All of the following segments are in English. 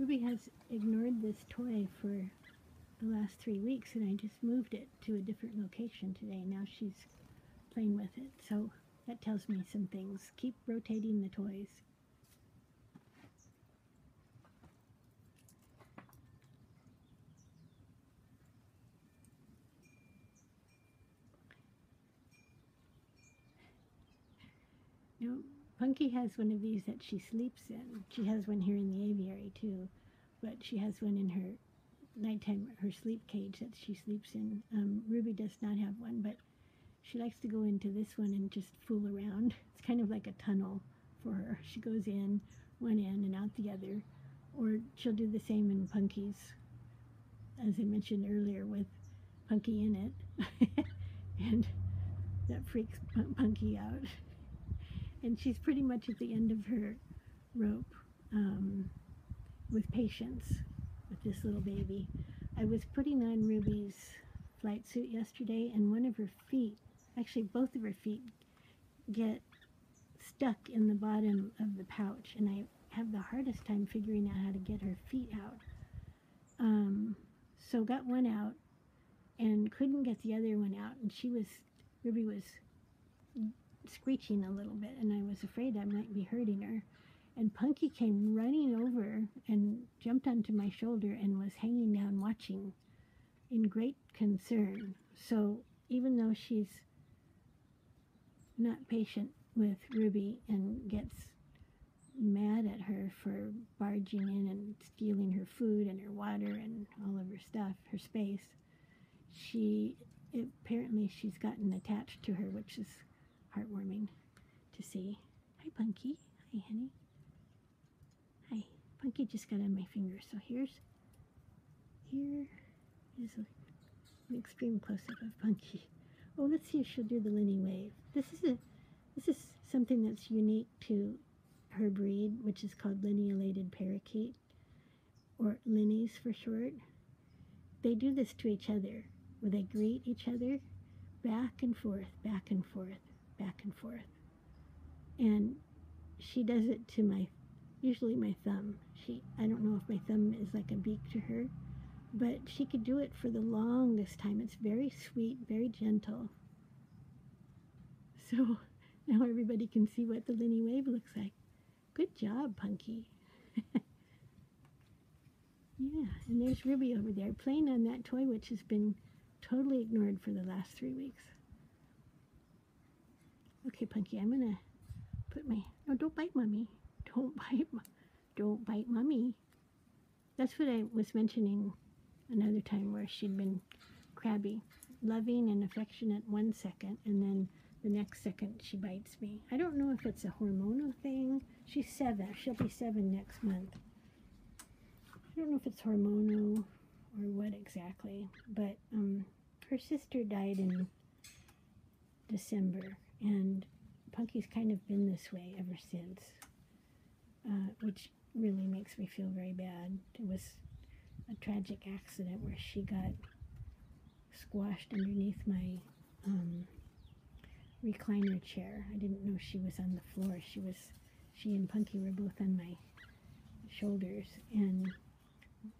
Ruby has ignored this toy for the last 3 weeks, and I just moved it to a different location today. Now she's playing with it, so that tells me some things. Keep rotating the toys. Now, Punky has one of these that she sleeps in. She has one here in the aviary too, but she has one in her nighttime, her sleep cage that she sleeps in. Ruby does not have one, but she likes to go into this one and just fool around. It's kind of like a tunnel for her. She goes in one end and out the other, or she'll do the same in Punky's, as I mentioned earlier, with Punky in it. And that freaks Punky out. And she's pretty much at the end of her rope with patience with this little baby. I was putting on Ruby's flight suit yesterday, and one of her feet, actually both of her feet, get stuck in the bottom of the pouch, and I have the hardest time figuring out how to get her feet out. So got one out and couldn't get the other one out, and Ruby was screeching a little bit, and I was afraid I might be hurting her. And Punky came running over and jumped onto my shoulder and was hanging down watching in great concern. So even though she's not patient with Ruby and gets mad at her for barging in and stealing her food and her water and all of her stuff, her space, apparently she's gotten attached to her, which is heartwarming to see. Hi, Punky. Hi, honey. Hi. Punky just got on my finger. So here is an extreme close-up of Punky. Oh, let's see if she'll do the Linny wave. This is something that's unique to her breed, which is called lineolated parakeet, or Linnies for short. They do this to each other, where they greet each other back and forth, back and forth, back and forth. And she does it to usually my thumb. I don't know if my thumb is like a beak to her, but she could do it for the longest time. It's very sweet, very gentle. So now everybody can see what the Linny wave looks like. Good job, Punky. Yeah, and there's Ruby over there playing on that toy, which has been totally ignored for the last 3 weeks. Okay, Punky, I'm gonna put no, don't bite Mommy. Don't bite Mommy. That's what I was mentioning another time, where she'd been crabby, loving and affectionate 1 second, and then the next second she bites me. I don't know if it's a hormonal thing. She's 7. She'll be 7 next month. I don't know if it's hormonal or what exactly, but her sister died in December, and Punky's kind of been this way ever since, which really makes me feel very bad. It was a tragic accident where she got squashed underneath my recliner chair. I didn't know she was on the floor. She and Punky were both on my shoulders, and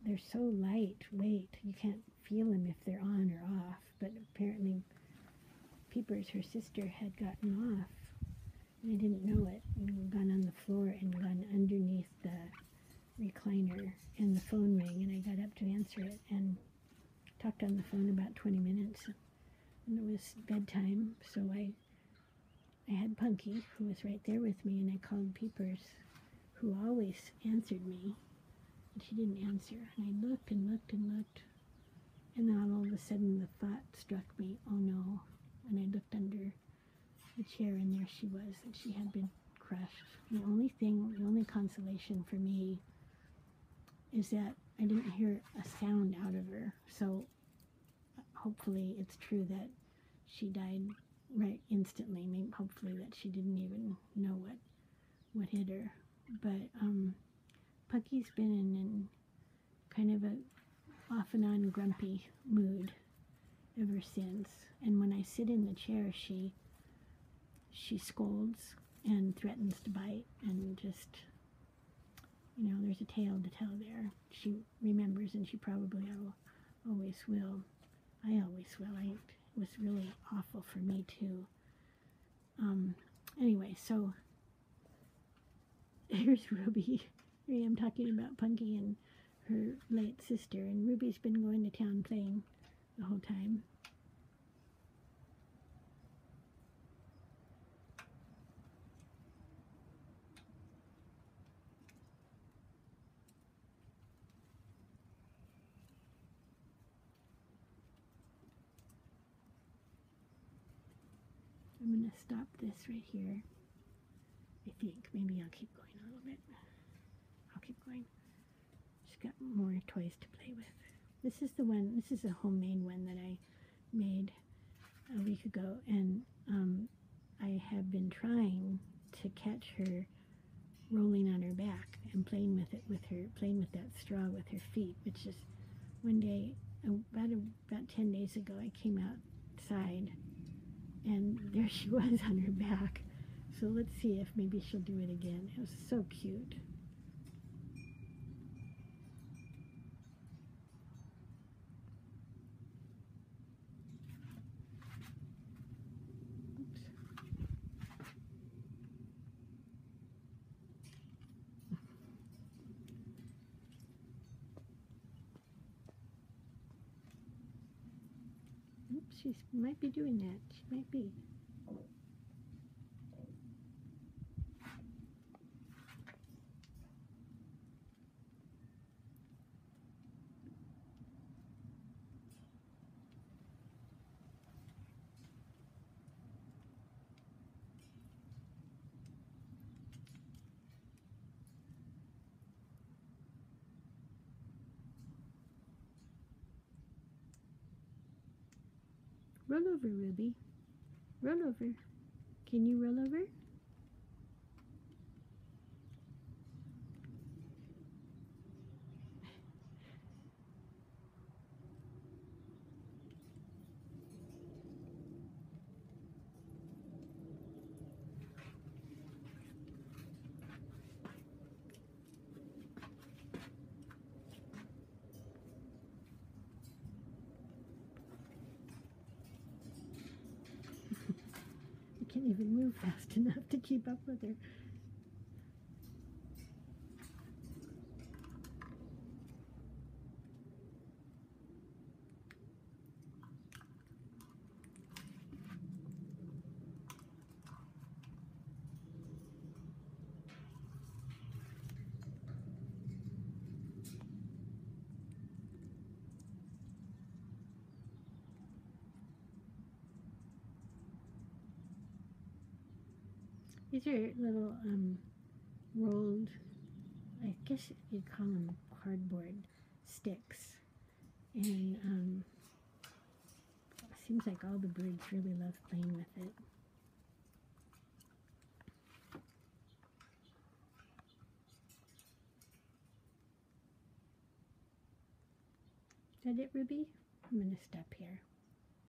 they're so lightweight, you can't feel them if they're on or off, but apparently Peepers, her sister, had gotten off, and I didn't know it, and gone on the floor and gone underneath the recliner, and the phone rang, and I got up to answer it, and talked on the phone about 20 minutes, and it was bedtime, so I had Punky, who was right there with me, and I called Peepers, who always answered me, and she didn't answer, and I looked and looked and looked, and then all of a sudden the thought struck me, oh no, and I looked under the chair, and there she was, and she had been crushed. The only consolation for me is that I didn't hear a sound out of her, so hopefully it's true that she died right instantly. Maybe hopefully that she didn't even know what hit her. But Punky's been in kind of a off and on grumpy mood ever since. And when I sit in the chair, she scolds and threatens to bite and just You know, there's a tale to tell there. She remembers, and she probably always will. I always will. It was really awful for me too. Anyway, so here's Ruby. Here I am talking about Punky and her late sister, and Ruby's been going to town playing the whole time. I'm going to stop this right here. I think maybe I'll keep going a little bit. I'll keep going. Just got more toys to play with. This is the one, this is a homemade one that I made a week ago, and I have been trying to catch her rolling on her back and playing with it playing with that straw with her feet. But just one day, about 10 days ago, I came outside and there she was on her back. So let's see if maybe she'll do it again. It was so cute. Oops, she might be doing that. She might be. Roll over, Ruby. Roll over. Can you roll over? I can't even move fast enough to keep up with her. These are little rolled, I guess you'd call them cardboard sticks. And it seems like all the birds really love playing with it. Is that it, Ruby? I'm going to stop here.